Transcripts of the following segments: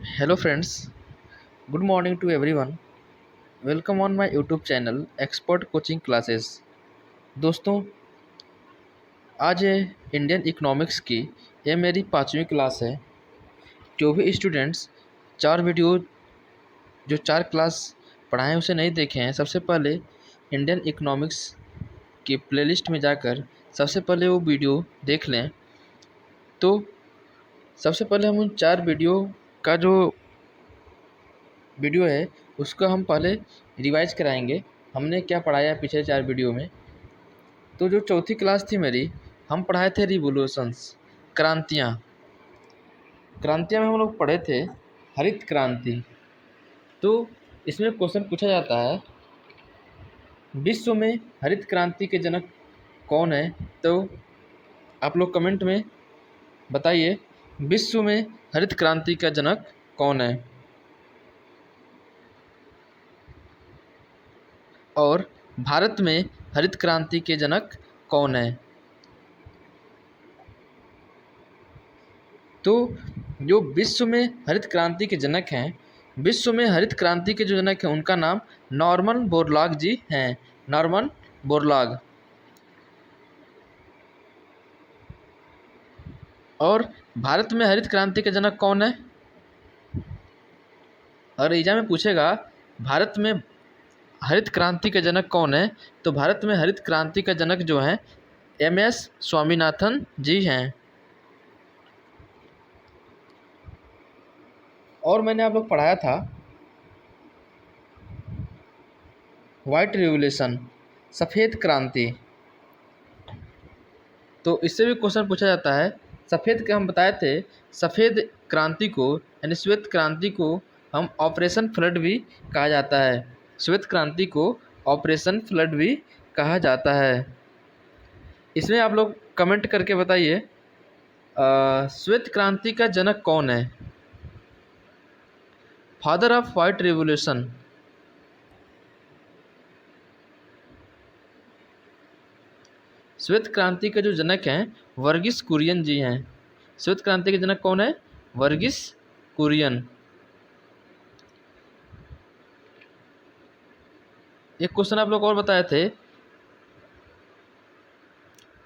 Hello friends, good morning to everyone. Welcome on my YouTube channel Expert Coaching Classes. दोस्तों, आज है Indian economics की ये मेरी 5वीं क्लास है। जो भी स्टूडेंट्स चार वीडियो जो चार क्लास पढ़ाएं उसे नहीं देखे हैं, सबसे पहले इंडियन इकोनॉमिक्स की प्लेलिस्ट में जाकर सबसे पहले वो वीडियो देख लें। तो सबसे पहले हम उन चार वीडियो का जो वीडियो है उसका हम पहले रिवाइज कराएंगे, हमने क्या पढ़ाया पिछले चार वीडियो में। तो जो चौथी क्लास थी मेरी, हम पढ़ाए थे रिवोल्यूशंस, क्रांतियाँ। क्रांतियाँ में हम लोग पढ़े थे हरित क्रांति। तो इसमें क्वेश्चन पूछा जाता है, विश्व में हरित क्रांति के जनक कौन है? तो आप लोग कमेंट में बताइए, विश्व में हरित क्रांति का जनक कौन है? और भारत में हरित क्रांति के जनक कौन है? तो जो विश्व में हरित क्रांति के जनक हैं, विश्व में हरित क्रांति के जो जनक हैं उनका नाम नॉर्मन बोरलॉग जी हैं। Norman Borlaug. और भारत में हरित क्रांति के जनक कौन है? और एग्जाम में पूछेगा भारत में हरित क्रांति के जनक कौन है, तो भारत में हरित क्रांति का जनक जो है एम.एस. स्वामीनाथन जी हैं। और मैंने आप लोग पढ़ाया था वाइट रिवोल्यूशन, सफ़ेद क्रांति। तो इससे भी क्वेश्चन पूछा जाता है। सफ़ेद का हम बताए थे, सफ़ेद क्रांति को यानी श्वेत क्रांति को हम ऑपरेशन फ्लड भी कहा जाता है। श्वेत क्रांति को ऑपरेशन फ्लड भी कहा जाता है। इसमें आप लोग कमेंट करके बताइए, श्वेत क्रांति का जनक कौन है? Father of white revolution. श्वेत क्रांति के जो जनक हैं वर्गीस कुरियन जी हैं। श्वेत क्रांति के जनक कौन है? वर्गीस कुरियन। एक क्वेश्चन आप लोग और बताए थे,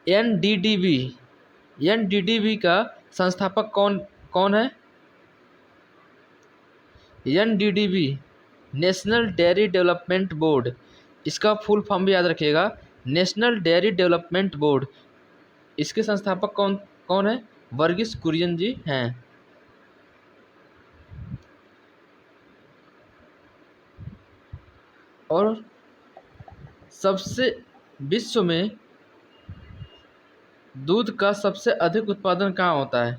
एनडीडीबी का संस्थापक कौन है? NDDB national dairy development board, इसका फुल फॉर्म भी याद रखिएगा, नेशनल डेयरी डेवलपमेंट बोर्ड। इसके संस्थापक कौन है? वर्गीस कुरियन जी हैं। और सबसे विश्व में दूध का सबसे अधिक उत्पादन कहाँ होता है?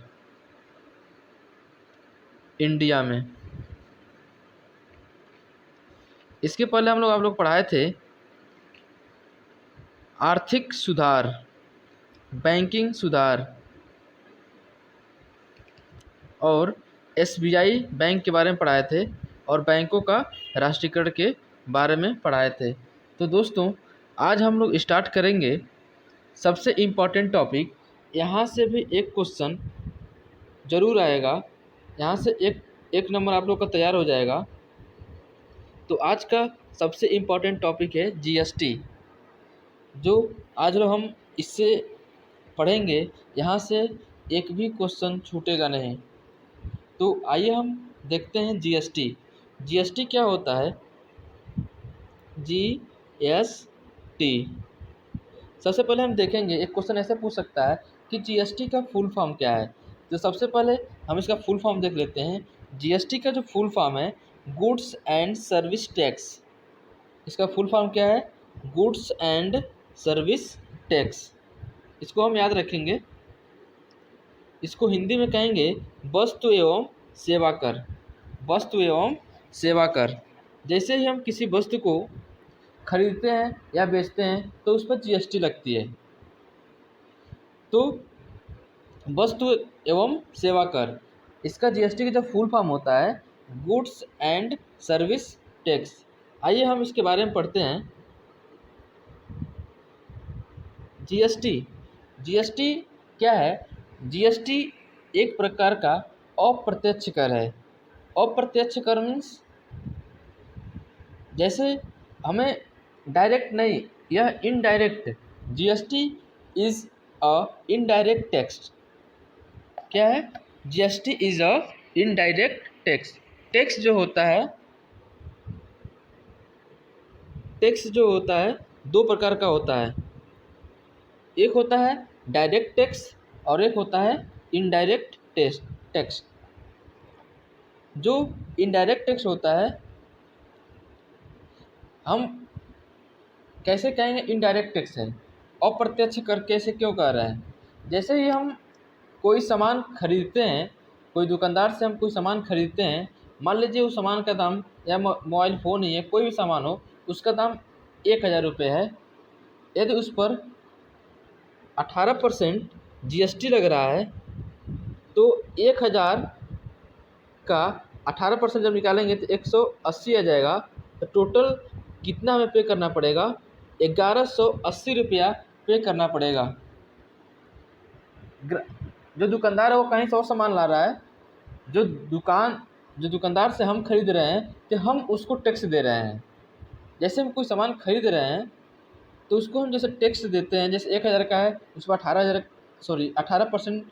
इंडिया में। इसके पहले आप लोग पढ़ाए थे आर्थिक सुधार, बैंकिंग सुधार और एसबीआई बैंक के बारे में पढ़ाए थे और बैंकों का राष्ट्रीयकरण के बारे में पढ़ाए थे। तो दोस्तों, आज हम लोग स्टार्ट करेंगे सबसे इम्पॉर्टेंट टॉपिक। यहाँ से भी एक क्वेश्चन ज़रूर आएगा, यहाँ से एक नंबर आप लोग का तैयार हो जाएगा। तो आज का सबसे इम्पॉर्टेंट टॉपिक है जीएसटी। जो आज लोग हम इससे पढ़ेंगे, यहाँ से एक भी क्वेश्चन छूटेगा नहीं। तो आइए हम देखते हैं जीएसटी। जीएसटी क्या होता है? जीएसटी सबसे पहले हम देखेंगे, एक क्वेश्चन ऐसे पूछ सकता है कि जीएसटी का फुल फॉर्म क्या है। तो सबसे पहले हम इसका फुल फॉर्म देख लेते हैं। जीएसटी का जो फुल फॉर्म है गुड्स एंड सर्विस टैक्स। इसका फुल फॉर्म क्या है? Goods and service tax. इसको हम याद रखेंगे। इसको हिंदी में कहेंगे वस्तु एवं सेवा कर। वस्तु एवं सेवा कर। जैसे ही हम किसी वस्तु को खरीदते हैं या बेचते हैं तो उस पर जीएसटी लगती है। तो वस्तु एवं सेवा कर, इसका जीएसटी का जो फुल फॉर्म होता है गुड्स एंड सर्विस टैक्स। आइए हम इसके बारे में पढ़ते हैं। जीएसटी क्या है? जीएसटी एक प्रकार का अप्रत्यक्ष कर है। अप्रत्यक्ष कर मीन्स जैसे हमें डायरेक्ट नहीं, यह indirect. GST is a indirect tax. क्या है? GST is a indirect tax. Tax जो होता है, टैक्स जो होता है दो प्रकार का होता है। एक होता है डायरेक्ट टैक्स और एक होता है इनडायरेक्ट टैक्स। जो इनडायरेक्ट टैक्स होता है, हम कैसे कहेंगे इनडायरेक्ट टैक्स है, अप्रत्यक्ष कर कैसे क्यों कह रहे हैं? जैसे ही हम कोई सामान खरीदते हैं, कोई दुकानदार से हम कोई सामान खरीदते हैं, मान लीजिए उस सामान का दाम, या मोबाइल फ़ोन ही है, कोई भी सामान हो, उसका दाम 1000 रुपये है। यदि उस पर 18% जीएसटी लग रहा है, तो 1000 का 18% जब निकालेंगे तो 180 आ जाएगा। तो टोटल कितना हमें पे करना पड़ेगा? 1180 रुपया पे करना पड़ेगा। जो दुकानदार है वो कहीं से और सामान ला रहा है, जो दुकानदार से हम खरीद रहे हैं तो हम उसको टैक्स दे रहे हैं। जैसे हम कोई सामान खरीद रहे हैं तो उसको हम जैसे टैक्स देते हैं, जैसे 1000 का है उस पर 18%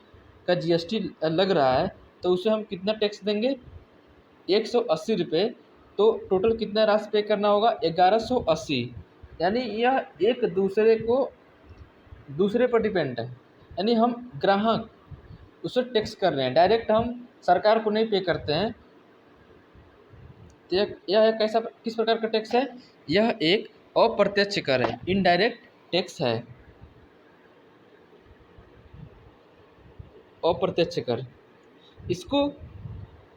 का जीएसटी लग रहा है, तो उसे हम कितना टैक्स देंगे? 180 रुपये। तो टोटल कितना राशि पे करना होगा? 1180। यानी यह एक दूसरे पर डिपेंड है, यानी हम ग्राहक उसे टैक्स कर रहे हैं, डायरेक्ट हम सरकार को नहीं पे करते हैं। तो यह कैसा, किस प्रकार का टैक्स है? यह एक अप्रत्यक्ष कर है, इनडायरेक्ट टैक्स है, अप्रत्यक्ष कर। इसको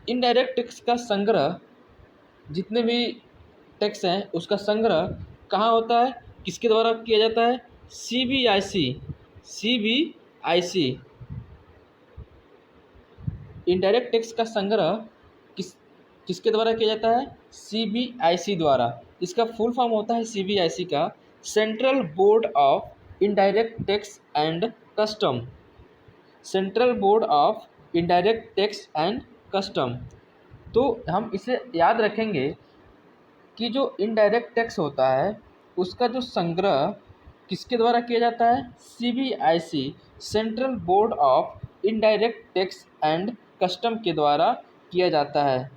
इनडायरेक्ट टैक्स का संग्रह, जितने भी टैक्स हैं उसका संग्रह कहाँ होता है, किसके द्वारा किया जाता है? सीबीआईसी। इनडायरेक्ट टैक्स का संग्रह किसके द्वारा किया जाता है? सीबीआईसी द्वारा। इसका फुल फॉर्म होता है सीबीआईसी का, central board of indirect tax and custom. Central board of indirect tax and custom. तो हम इसे याद रखेंगे कि जो इनडायरेक्ट टैक्स होता है उसका जो संग्रह किसके द्वारा किया जाता है? CBIC, central board of indirect tax and custom के द्वारा किया जाता है।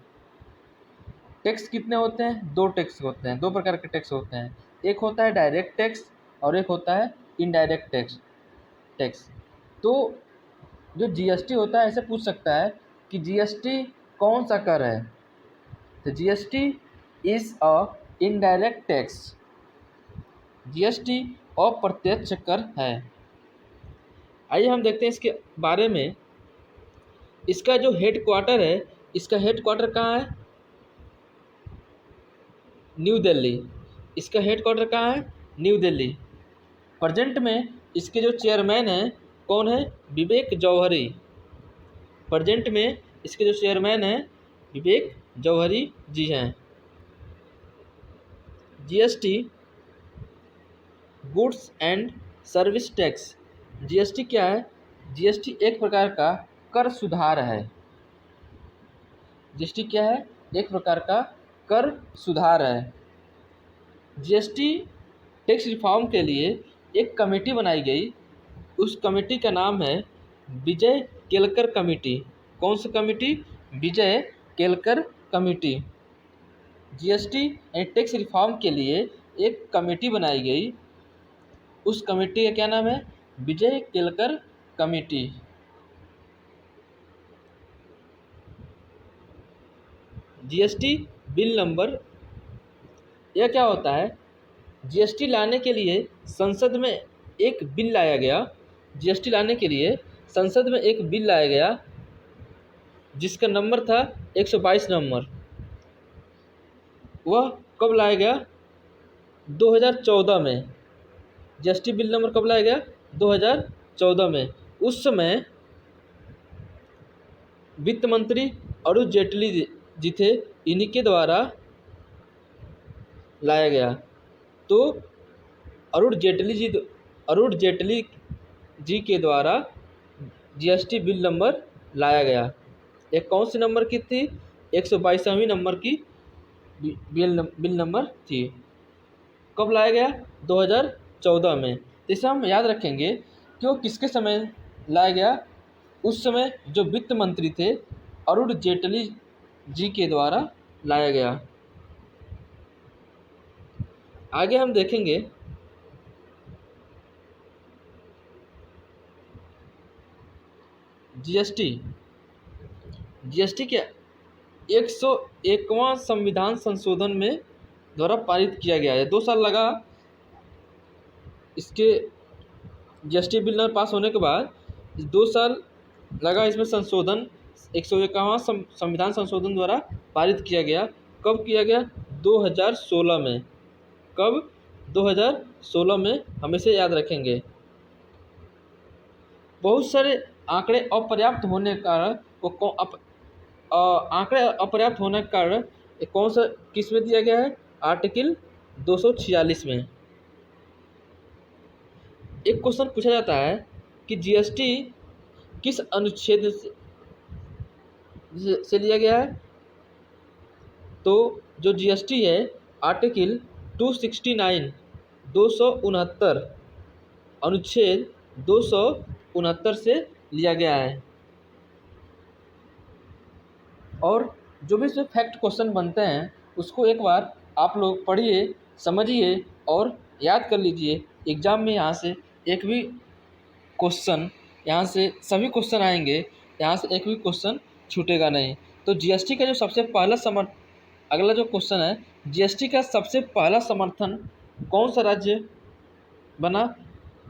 टैक्स कितने होते हैं? दो टैक्स होते हैं, दो प्रकार के टैक्स होते हैं। एक होता है डायरेक्ट टैक्स और एक होता है इनडायरेक्ट टैक्स। तो जो जीएसटी होता है, ऐसे पूछ सकता है कि जीएसटी कौन सा कर है? तो GST is a indirect tax. GST अप्रत्यक्ष कर है। आइए हम देखते हैं इसके बारे में। इसका जो हेड क्वार्टर है, इसका हेड क्वार्टर कहाँ है? न्यू दिल्ली। इसका हेड क्वार्टर कहाँ है? न्यू दिल्ली। प्रेजेंट में इसके जो चेयरमैन हैं कौन है? विवेक जौहरी। प्रेजेंट में इसके जो चेयरमैन हैं विवेक जौहरी जी हैं। GST goods and service tax. GST क्या है? जीएसटी एक प्रकार का कर सुधार है। जीएसटी क्या है? एक प्रकार का कर सुधार है। जीएसटी टैक्स रिफॉर्म के लिए एक कमेटी बनाई गई, उस कमेटी का नाम है विजय केलकर कमेटी। कौन सी committee? Vijay Kelkar committee. GST and tax reform के लिए एक कमेटी बनाई गई, उस कमेटी का क्या नाम है? Vijay Kelkar committee. GST bill number, यह क्या होता है? जीएसटी लाने के लिए संसद में एक बिल लाया गया। जीएसटी लाने के लिए संसद में एक बिल लाया गया जिसका नंबर था 122 नंबर। वह कब लाया गया? 2014 में। जीएसटी बिल नंबर कब लाया गया? 2014 में। उस समय वित्त मंत्री अरुण जेटली जी थे, इन्हीं के द्वारा लाया गया। तो अरुण जेटली जी के द्वारा जीएसटी बिल नंबर लाया गया। एक कौन सी नंबर की थी? 122वें नंबर की बिल नंबर थी। कब लाया गया? 2014 में। तो इसे हम याद रखेंगे कि वो किसके समय लाया गया। उस समय जो वित्त मंत्री थे अरुण जेटली जी के द्वारा लाया गया। आगे हम देखेंगे जीएसटी। जीएसटी के 101वां संविधान संशोधन में द्वारा पारित किया गया है। 2 साल लगा इसके जीएसटी बिल पास होने के बाद, 2 साल लगा इसमें संशोधन 101वां संविधान संशोधन द्वारा पारित किया गया। कब किया गया? 2016 में। कब? 2016 में। हम इसे याद रखेंगे। बहुत सारे आंकड़े अपर्याप्त होने के कारण आंकड़े अपर्याप्त होने के कारण कौन सा किस में दिया गया है? आर्टिकल 246 में। एक क्वेश्चन पूछा जाता है कि जीएसटी किस अनुच्छेद से लिया गया है? तो जो जीएसटी है आर्टिकल 269 269 अनुच्छेद 269 से लिया गया है। और जो भी इसमें फैक्ट क्वेश्चन बनते हैं उसको एक बार आप लोग पढ़िए, समझिए और याद कर लीजिए। एग्ज़ाम में यहाँ से एक भी क्वेश्चन, यहाँ से सभी क्वेश्चन आएंगे, यहाँ से एक भी क्वेश्चन छूटेगा नहीं। तो जीएसटी का जो सबसे पहला अगला जो क्वेश्चन है, जीएसटी का सबसे पहला समर्थन कौन सा राज्य बना?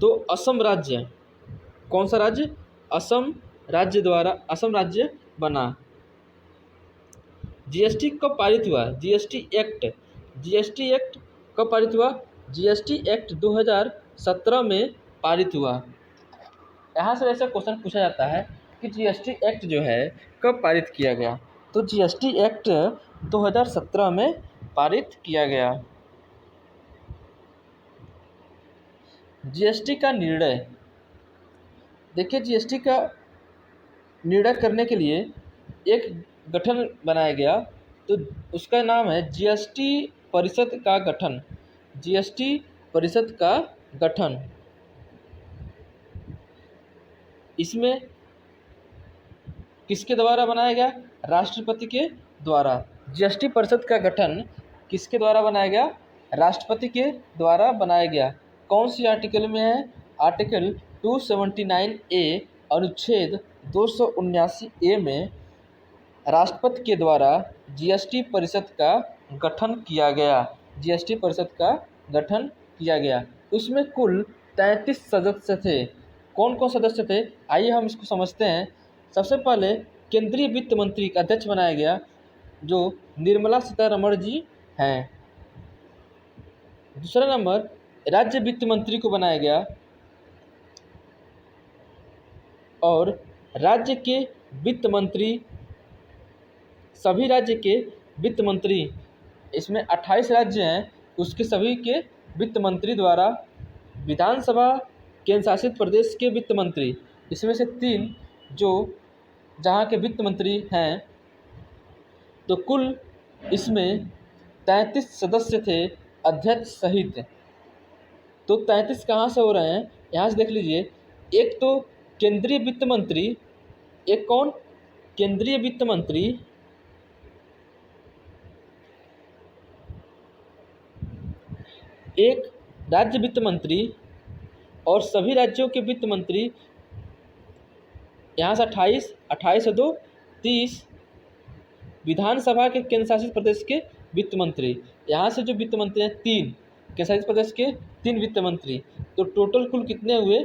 तो असम राज्य। कौन सा राज्य? असम राज्य द्वारा असम राज्य बना। जीएसटी कब पारित हुआ? जीएसटी एक्ट कब पारित हुआ? जीएसटी एक्ट 2017 में पारित हुआ। यहाँ से ऐसा क्वेश्चन पूछा जाता है कि जीएसटी एक्ट जो है कब पारित किया गया? तो जीएसटी एक्ट 2017 में पारित किया गया। जीएसटी का निर्णय। देखिए, जीएसटी का निर्णय करने के लिए एक गठन बनाया गया, तो उसका नाम है जीएसटी परिषद का गठन। जीएसटी परिषद का गठन। इसमें किसके द्वारा बनाया गया? राष्ट्रपति के द्वारा। जीएसटी परिषद का गठन किसके द्वारा बनाया गया? राष्ट्रपति के द्वारा बनाया गया। कौन सी आर्टिकल में है? आर्टिकल 279 ए अनुच्छेद 279 ए में राष्ट्रपति के द्वारा जीएसटी परिषद का गठन किया गया। जीएसटी परिषद का गठन किया गया। उसमें कुल 33 सदस्य थे। कौन कौन सदस्य थे? आइए हम इसको समझते हैं। सबसे पहले केंद्रीय वित्त मंत्री का अध्यक्ष बनाया गया, जो निर्मला सीतारमण जी हैं। दूसरा नंबर राज्य वित्त मंत्री को बनाया गया, और राज्य के वित्त मंत्री, सभी राज्य के वित्त मंत्री, इसमें 28 राज्य हैं, उसके सभी के वित्त मंत्री द्वारा विधानसभा केंद्र शासित प्रदेश के वित्त मंत्री, इसमें से 3 जो जहाँ के वित्त मंत्री हैं, तो कुल इसमें 33 सदस्य थे अध्यक्ष सहित। तो 33 कहाँ से हो रहे हैं? यहाँ से देख लीजिए। एक तो केंद्रीय वित्त मंत्री, एक कौन? केंद्रीय वित्त मंत्री, एक राज्य वित्त मंत्री, और सभी राज्यों के वित्त मंत्री। यहाँ से 28 से 2 30 विधानसभा के केंद्र शासित प्रदेश के वित्त मंत्री। यहाँ से जो वित्त मंत्री हैं 3 केंद्र शासित प्रदेश के 3 वित्त मंत्री। तो टोटल कुल कितने हुए?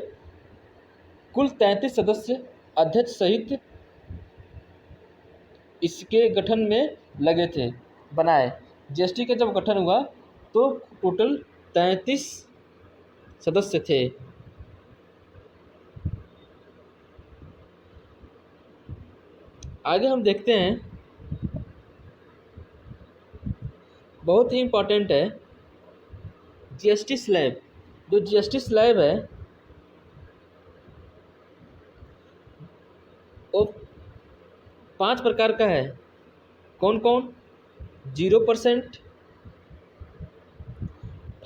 कुल 33 सदस्य अध्यक्ष सहित इसके गठन में लगे थे, बनाए। जीएसटी का जब गठन हुआ तो टोटल 33 सदस्य थे। आगे हम देखते हैं, बहुत ही इम्पोर्टेंट है जीएसटी स्लैब। जो जीएसटी स्लैब है वो 5 प्रकार का है। कौन कौन? 0%,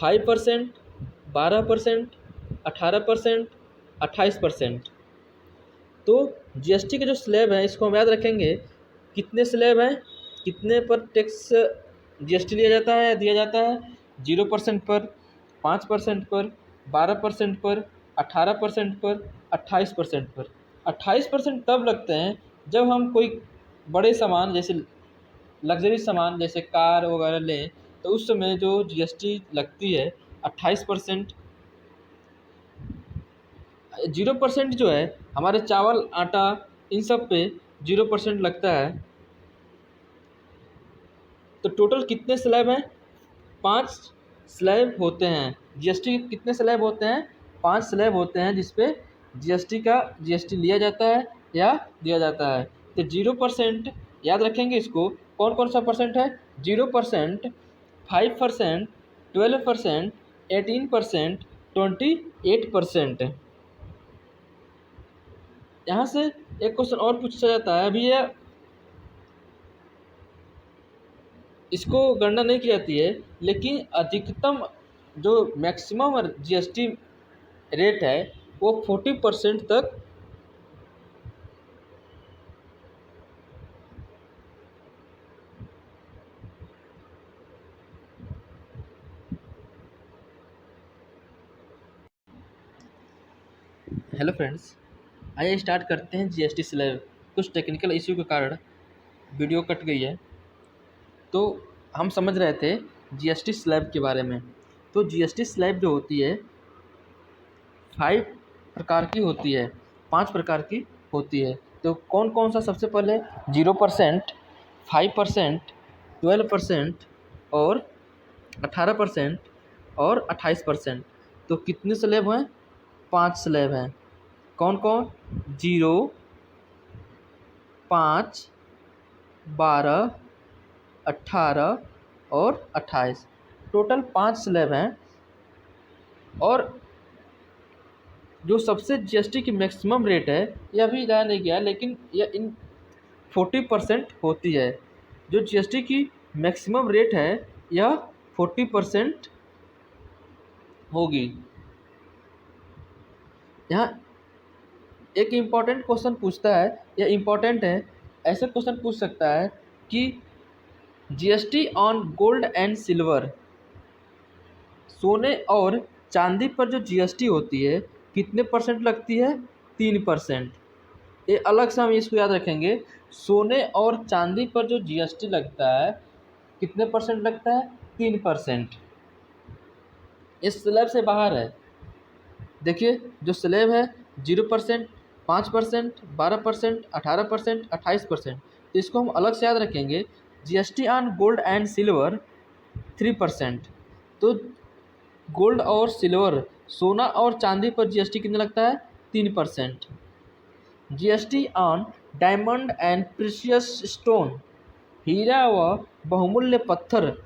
5%, 12%, 18%, 28%। तो जीएसटी के जो स्लैब हैं इसको हम याद रखेंगे। कितने स्लैब हैं, कितने पर टैक्स जीएसटी लिया जाता है, दिया जाता है? 0% पर, 5% पर, 12% पर, 18% पर, 28% पर। 28% तब लगते हैं जब हम कोई बड़े सामान जैसे लग्जरी सामान जैसे कार वगैरह लें, तो उस समय जो जीएसटी लगती है 28%। 0% जो है हमारे चावल, आटा, इन सब पे 0% लगता है। तो टोटल कितने स्लैब हैं? 5 स्लैब होते हैं। जीएसटी के कितने स्लैब होते हैं? 5 स्लैब होते हैं जिसपे जीएसटी लिया जाता है या दिया जाता है। तो 0% याद रखेंगे इसको। कौन कौन सा परसेंट है? 0%, 5%, 12%, 18%, 28%। यहाँ से एक क्वेश्चन और पूछा जाता है। अभी ये इसको गणना नहीं की जाती है, लेकिन अधिकतम जो मैक्सिमम जीएसटी रेट है वो 40% तक। हेलो फ्रेंड्स, आइए स्टार्ट करते हैं जीएसटी स्लैब। कुछ टेक्निकल इश्यू के कारण वीडियो कट गई है। तो हम समझ रहे थे जीएसटी स्लैब के बारे में। तो जीएसटी स्लैब जो होती है 5 प्रकार की होती है, 5 प्रकार की होती है। तो कौन कौन सा? सबसे पहले 0%, 5%, 12% और 18% और 28%। तो कितने स्लैब हैं? 5 स्लैब हैं। कौन कौन? 0, 5, 12, 18 और 28। टोटल 5 स्लैब हैं। और जो सबसे जीएसटी की मैक्सिमम रेट है यह अभी जाया नहीं गया, लेकिन यह इन 40% होती है। जो जीएसटी की मैक्सिमम रेट है यह 40% होगी। यहाँ एक इम्पॉर्टेंट क्वेश्चन पूछता है, यह इम्पॉर्टेंट है। ऐसे क्वेश्चन पूछ सकता है कि GST on gold and silver, सोने और चांदी पर जो जीएसटी होती है कितने परसेंट लगती है? 3%। ये अलग से हम इसको याद रखेंगे। सोने और चांदी पर जो जीएसटी लगता है कितने परसेंट लगता है? 3%। इस स्लैब से बाहर है। देखिए जो स्लैब है 0%, 5%, 12%, 18%, 28%। तो इसको हम अलग से याद रखेंगे। GST on gold and silver 3%। तो गोल्ड और सिल्वर, सोना और चांदी पर जीएसटी कितना लगता है? 3%। GST on diamond and precious stone, हीरा व बहुमूल्य पत्थर,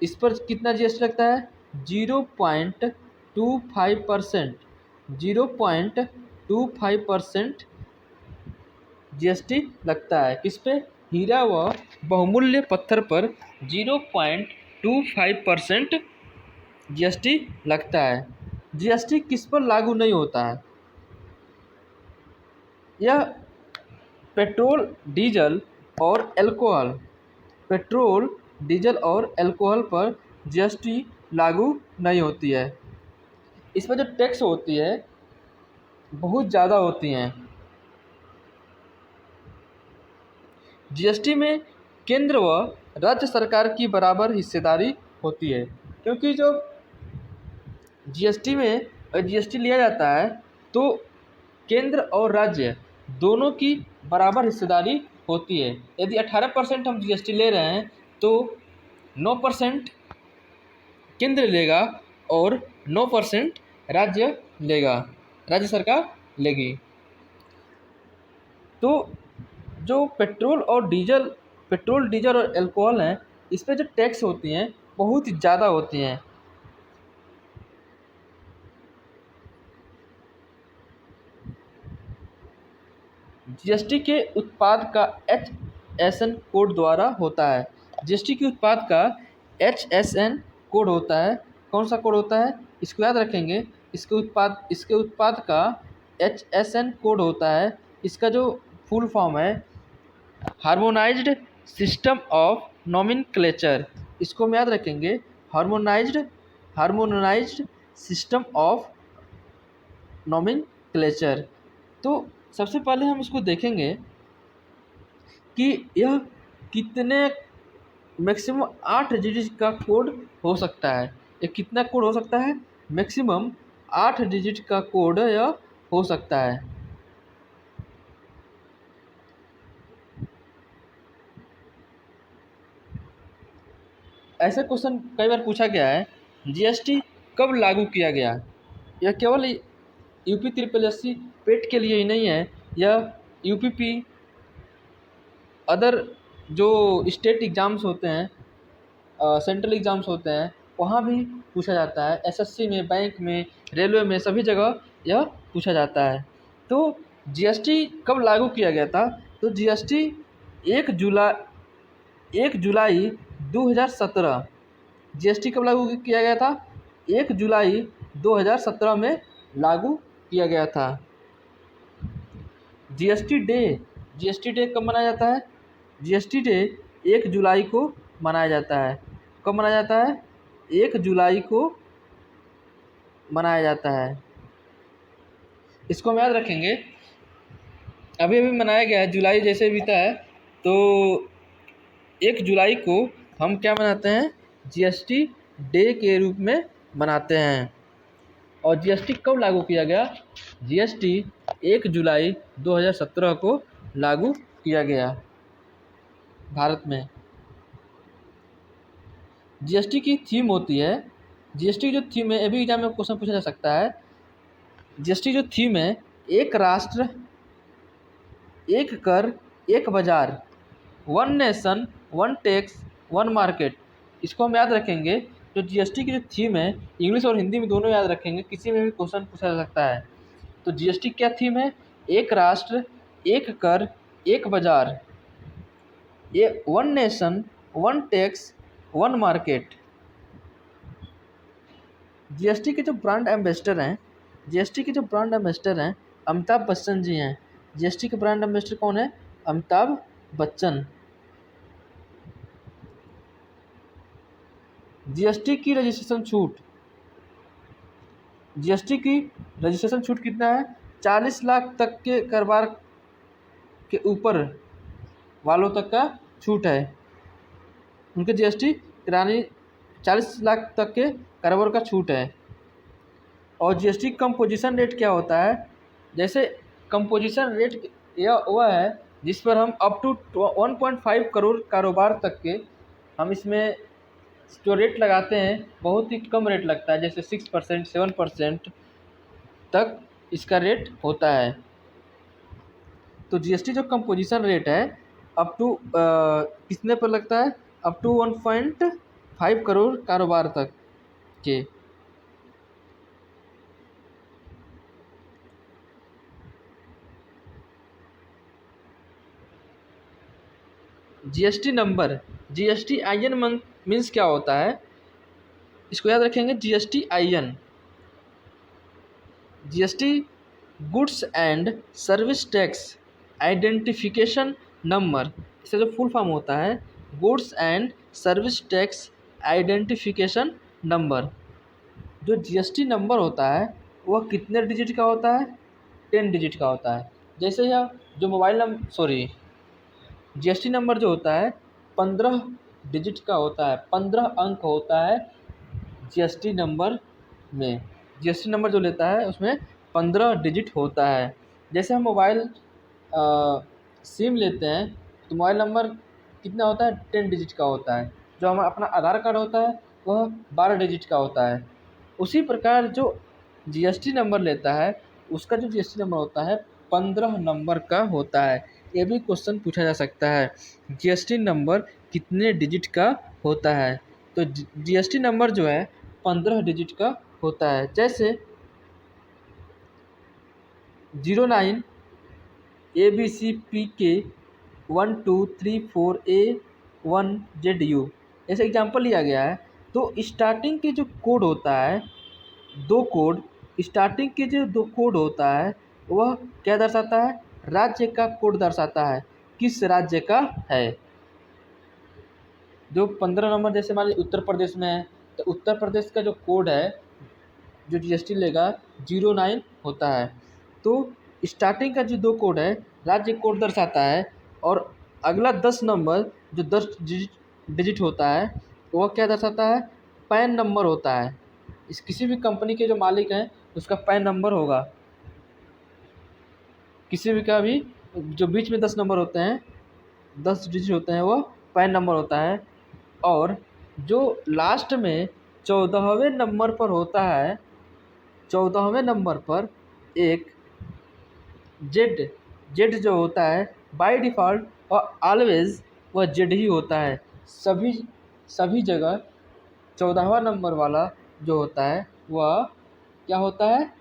इस पर कितना जीएसटी लगता है? 0.25%। 0.25% जीएसटी लगता है। किस पे? हीरा व बहुमूल्य पत्थर पर 0.25% जीएसटी लगता है। जीएसटी किस पर लागू नहीं होता है? यह पेट्रोल, डीजल और अल्कोहल, पेट्रोल, डीजल और अल्कोहल पर जीएसटी लागू नहीं होती है। इस पर जो टैक्स होती है बहुत ज़्यादा होती हैं। जीएसटी में केंद्र व राज्य सरकार की बराबर हिस्सेदारी होती है, क्योंकि जो जीएसटी में जीएसटी लिया जाता है तो केंद्र और राज्य दोनों की बराबर हिस्सेदारी होती है। यदि 18% हम जीएसटी ले रहे हैं तो 9% केंद्र लेगा और 9% राज्य लेगा, राज्य सरकार लेगी। तो जो पेट्रोल डीजल और अल्कोहल हैं, इस पे जो टैक्स होती हैं बहुत ही ज़्यादा होती हैं। जीएसटी के उत्पाद का HSN कोड द्वारा होता है। जीएसटी के उत्पाद का HSN कोड होता है। कौन सा कोड होता है, इसको याद रखेंगे। इसके उत्पाद का HSN कोड होता है। इसका जो फुल फॉर्म है हार्मोनाइज्ड सिस्टम ऑफ नोमेनक्लेचर, इसको हम याद रखेंगे। Harmonised system of nomenclature. तो सबसे पहले हम इसको देखेंगे कि यह कितने मैक्सिमम 8 डिजिट का कोड हो सकता है। ये कितना कोड हो सकता है, मैक्सिमम 8 डिजिट का कोड यह हो सकता है। ऐसा क्वेश्चन कई बार पूछा गया है, जीएसटी कब लागू किया गया। यह केवल यूपी SSSC पेट के लिए ही नहीं है, यह यूपीपी अदर जो स्टेट एग्ज़ाम्स होते हैं, सेंट्रल एग्ज़ाम्स होते हैं, वहाँ भी पूछा जाता है। एसएससी में, बैंक में, रेलवे में, सभी जगह यह पूछा जाता है। तो जीएसटी कब लागू किया गया था, तो जीएसटी 1 जुलाई 2017, जीएसटी कब लागू किया गया था, 1 जुलाई 2017 में लागू किया गया था। जीएसटी डे कब मनाया जाता है, जीएसटी डे 1 जुलाई को मनाया जाता है। कब मनाया जाता है, 1 जुलाई को मनाया जाता है। इसको हम याद रखेंगे। अभी मनाया गया है, जुलाई जैसे बीता है, तो 1 जुलाई को हम क्या मनाते हैं, जीएसटी डे के रूप में मनाते हैं। और जीएसटी कब लागू किया गया, जीएसटी 1 जुलाई 2017 को लागू किया गया भारत में। जीएसटी की थीम होती है, जीएसटी की जो थीम है, अभी एग्जाम में क्वेश्चन पूछा जा सकता है। जीएसटी जो थीम है, एक राष्ट्र एक कर एक बाजार, one nation one tax one market. इसको हम याद रखेंगे। जो जीएसटी की जो थीम है, इंग्लिश और हिंदी में दोनों याद रखेंगे, किसी में भी क्वेश्चन पूछा जा सकता है। तो जीएसटी क्या थीम है, एक राष्ट्र एक कर एक बाजार, ये one nation one tax one market. GST के जो ब्रांड एम्बेसडर हैं, जीएसटी के जो ब्रांड एम्बेसडर हैं अमिताभ बच्चन जी हैं। जीएसटी के ब्रांड एम्बेसडर कौन है, अमिताभ बच्चन। जीएसटी की रजिस्ट्रेशन छूट, जीएसटी की रजिस्ट्रेशन छूट कितना है, 40 लाख तक के कारोबार के ऊपर वालों तक का छूट है। उनके जीएसटी कराने 40 लाख तक के कारोबार का छूट है। और जीएसटी कंपोजिशन रेट क्या होता है, जैसे कंपोजिशन रेट यह वह है जिस पर हम अप टू 1.5 करोड़ कारोबार तक के हम इसमें जो रेट लगाते हैं बहुत ही कम रेट लगता है, जैसे 6% 7% तक इसका रेट होता है। तो जीएसटी जो कंपोजिशन रेट है अप टू कितने पर लगता है, अप टू 1.5 करोड़ कारोबार तक के। GST number, GST IN means क्या होता है, इसको याद रखेंगे। GST IN, GST goods and service tax identification number. इसका जो फुल फॉर्म होता है goods and service tax identification number. जो जीएसटी नंबर होता है वह कितने डिजिट का होता है, 10 डिजिट का होता है। जैसे यह जो मोबाइल नंबर जीएसटी नंबर जो होता है 15 डिजिट का होता है, 15 अंक होता है जीएसटी नंबर में। जीएसटी नंबर जो लेता है उसमें 15 डिजिट होता है। जैसे हम मोबाइल सिम लेते हैं तो मोबाइल नंबर कितना होता है, 10 डिजिट का होता है। जो हमारा अपना आधार कार्ड होता है वह 12 डिजिट का होता है। उसी प्रकार जो जीएसटी नंबर लेता है उसका जो जीएसटी नंबर होता है 15 नंबर का होता है। ये भी क्वेश्चन पूछा जा सकता है, जीएसटी नंबर कितने डिजिट का होता है। तो जीएसटी नंबर जो है 15 डिजिट का होता है। जैसे 09 ABCPK 1234A1ZU ऐसे एग्जाम्पल लिया गया है। तो स्टार्टिंग के जो कोड होता है, दो कोड, स्टार्टिंग के जो दो कोड होता है वह क्या दर्शाता है? राज्य का कोड दर्शाता है, किस राज्य का है। जो 15 नंबर जैसे मान लीजिए उत्तर प्रदेश में है, तो उत्तर प्रदेश का जो कोड है जो जीएसटी लेगा 09 होता है। तो स्टार्टिंग का जो दो कोड है राज्य कोड दर्शाता है, और अगला 10 नंबर जो 10 डिजिट होता है वह क्या दर्शाता है? पैन नंबर होता है। इस किसी भी कंपनी के जो मालिक हैं उसका पैन नंबर होगा, किसी भी का भी जो बीच में 10 नंबर होते हैं, 10 डिजिट होते हैं, वो पैन नंबर होता है। और जो लास्ट में 14वें नंबर पर होता है, 14वें नंबर पर एक जेड जो होता है बाय डिफ़ॉल्ट और ऑलवेज वह जेड ही होता है। सभी जगह 14वां नंबर वाला जो होता है वह क्या होता है?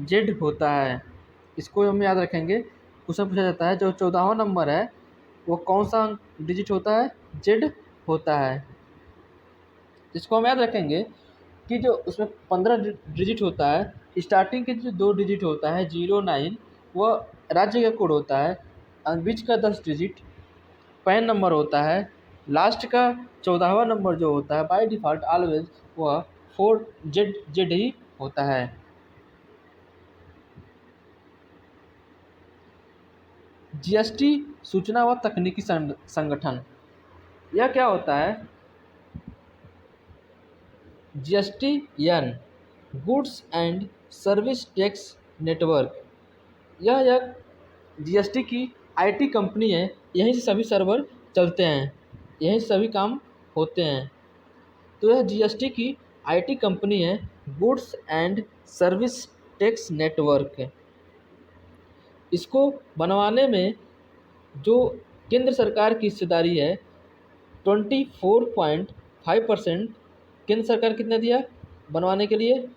जेड होता है। इसको हम याद रखेंगे। क्वेश्चन पूछा जाता है जो 14वां नंबर है वो कौन सा डिजिट होता है? जेड होता है। इसको हम याद रखेंगे कि जो उसमें 15 डिजिट होता है, स्टार्टिंग के जो 2 डिजिट होता है 09 वह राज्य का कोड होता है, बीच का 10 डिजिट पैन नंबर होता है, लास्ट का 14वां नंबर जो होता है बाय डिफ़ॉल्ट ऑलवेज वह 4 जेड ही होता है। जीएसटी सूचना व तकनीकी संगठन, यह क्या होता है? GSTN goods and service tax network, यह जीएसटी की आईटी कंपनी है। यहीं से सभी सर्वर चलते हैं, यहीं से सभी काम होते हैं। तो यह जीएसटी की आईटी कंपनी है, goods and service tax network. इसको बनवाने में जो केंद्र सरकार की हिस्सेदारी है 24.5%। केंद्र सरकार कितना दिया बनवाने के लिए?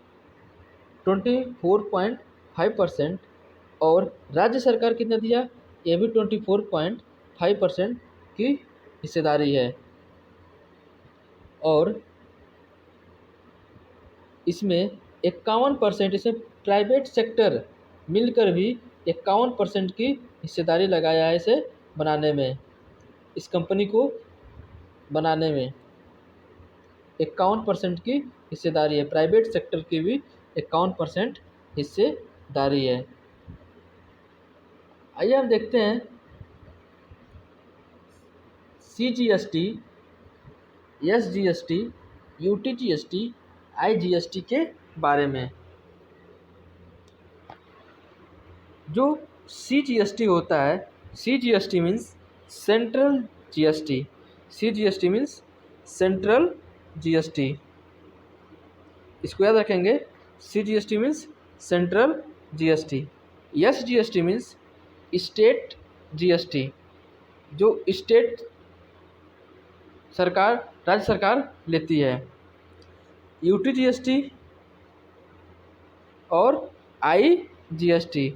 24.5%। और राज्य सरकार कितना दिया? ये भी 24.5% की हिस्सेदारी है। और इसमें 51%, इसमें प्राइवेट सेक्टर मिलकर भी 51% की हिस्सेदारी लगाया है इसे बनाने में। इस कंपनी को बनाने में 51% की हिस्सेदारी है, प्राइवेट सेक्टर की भी 51% हिस्सेदारी है। आइए हम देखते हैं CGST, SGST, UTGST, IGST के बारे में। जो CGST होता है, CGST means central GST. CGST means central GST, इसको याद रखेंगे। CGST means central GST. SGST means state GST, जो स्टेट सरकार, राज्य सरकार लेती है। UTGST और IGST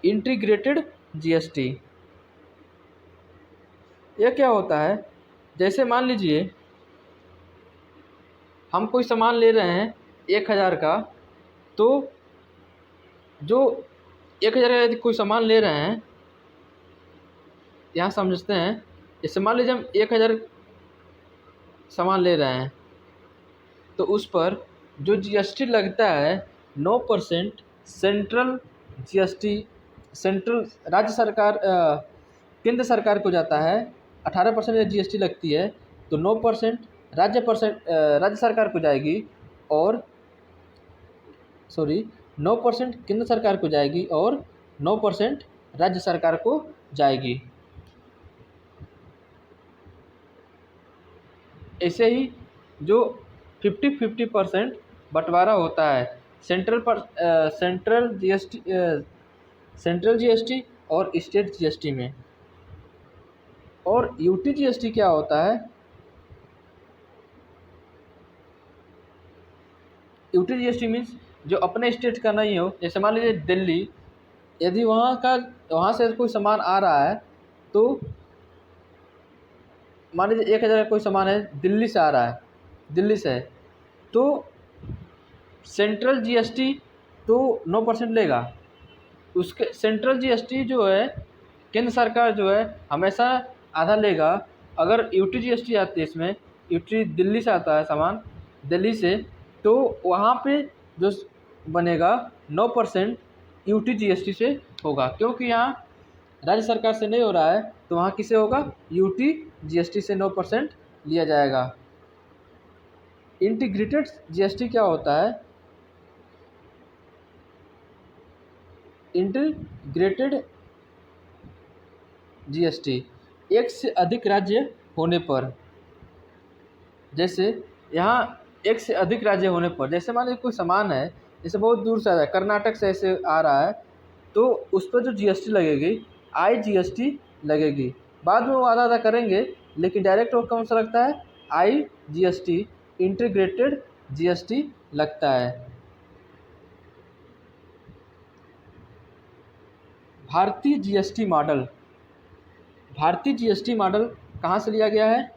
इंटीग्रेटेड जीएसटी। यह क्या होता है? जैसे मान लीजिए हम कोई सामान ले रहे हैं 1000 का, तो जो 1000 का यदि कोई सामान ले रहे हैं, यहाँ समझते हैं। जैसे मान लीजिए हम 1000 सामान ले रहे हैं, तो उस पर जो जीएसटी लगता है 9% सेंट्रल जीएसटी, सेंट्रल राज्य सरकार केंद्र सरकार को जाता है। 18% जीएसटी लगती है, तो 9% राज्य सरकार को जाएगी, और 9% केंद्र सरकार को जाएगी और 9% राज्य सरकार को जाएगी। ऐसे ही जो 50-50% बंटवारा होता है सेंट्रल जीएसटी और स्टेट जीएसटी में। और यूटीजीएसटी क्या होता है? यूटीजीएसटी मीन्स जो अपने स्टेट का नहीं हो। जैसे मान लीजिए दिल्ली, यदि वहाँ से कोई सामान आ रहा है, तो मान लीजिए 1000 का कोई सामान है, दिल्ली से आ रहा है, दिल्ली से है, तो सेंट्रल जीएसटी तो 9% लेगा। उसके सेंट्रल जीएसटी जो है, केंद्र सरकार जो है हमेशा आधा लेगा। अगर यूटी जीएसटी आती है इसमें, यूटी दिल्ली से आता है सामान, दिल्ली से, तो वहाँ पे जो बनेगा 9% यूटी जीएसटी से होगा, क्योंकि यहाँ राज्य सरकार से नहीं हो रहा है, तो वहाँ किसे होगा, यूटी जीएसटी से 9% लिया जाएगा। इंटीग्रेटेड जीएसटी क्या होता है? इंटीग्रेटेड जीएसटी एक से अधिक राज्य होने पर, जैसे यहाँ एक से अधिक राज्य होने पर, जैसे मान लीजिए कोई सामान है, जैसे बहुत दूर से आ रहा है, कर्नाटक से ऐसे आ रहा है, तो उस पर जो जीएसटी लगेगी, आईजीएसटी लगेगी। बाद में वो आधा आधा करेंगे, लेकिन डायरेक्ट वो कौन सा लगता है, आईजीएसटी, इंटीग्रेटेड जीएसटी लगता है। भारतीय जीएसटी मॉडल, भारतीय जीएसटी मॉडल कहाँ से लिया गया है?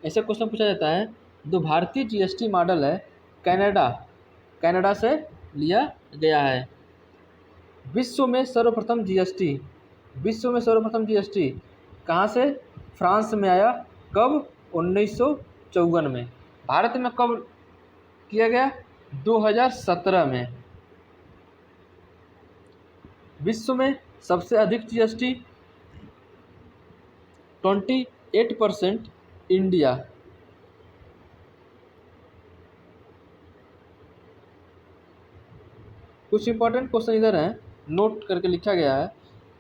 ऐसा क्वेश्चन पूछा जाता है। जो भारतीय जीएसटी मॉडल है, कनाडा से लिया गया है। विश्व में सर्वप्रथम जीएसटी, विश्व में सर्वप्रथम जीएसटी कहाँ से? फ्रांस में आया। कब? 1954 में। भारत में कब किया गया? 2017 में। विश्व में सबसे अधिक जीएसटी 28% इंडिया। कुछ इंपॉर्टेंट क्वेश्चन इधर हैं, नोट करके लिखा गया है।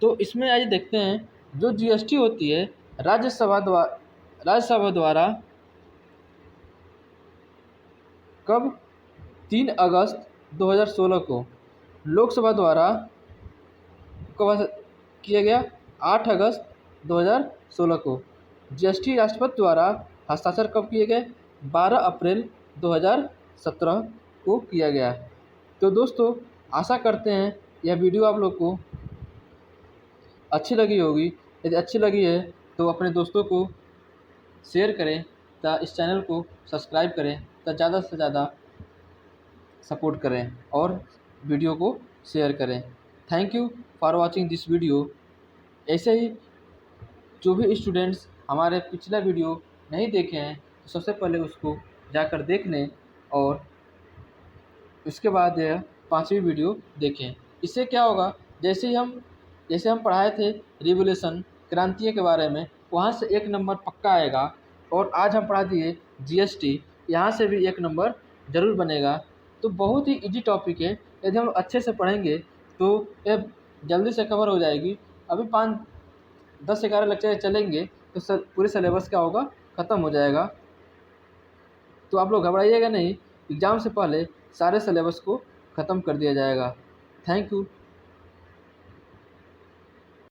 तो इसमें आइए देखते हैं, जो जीएसटी होती है राज्यसभा द्वारा कब? 3 अगस्त 2016 को। लोकसभा द्वारा कब किया गया? 8 अगस्त 2016 को। जीएसटी राष्ट्रपति द्वारा हस्ताक्षर कब किए गए? 12 अप्रैल 2017 को किया गया। तो दोस्तों, आशा करते हैं यह वीडियो आप लोग को अच्छी लगी होगी। यदि अच्छी लगी है तो अपने दोस्तों को शेयर करें, तथा इस चैनल को सब्सक्राइब करें, तथा ज़्यादा से ज़्यादा सपोर्ट करें और वीडियो को शेयर करें। Thank you for watching this video. ऐसे ही जो भी स्टूडेंट्स हमारे पिछला वीडियो नहीं देखे हैं, तो सबसे पहले उसको जाकर देख लें और उसके बाद यह 5वीं वीडियो देखें। इससे क्या होगा, जैसे हम पढ़ाए थे रिवोल्यूशन, क्रांतियों के बारे में, वहाँ से 1 नंबर पक्का आएगा। और आज हम पढ़ा दिए जीएसटी, यहाँ से भी 1 नंबर ज़रूर बनेगा। तो बहुत ही इजी टॉपिक है, यदि हम अच्छे से पढ़ेंगे तो यह जल्दी से कवर हो जाएगी। अभी 10-11 लेक्चर चलेंगे तो पूरे सिलेबस क्या होगा, ख़त्म हो जाएगा। तो आप लोग घबराइएगा नहीं, एग्ज़ाम से पहले सारे सिलेबस को ख़त्म कर दिया जाएगा। Thank you.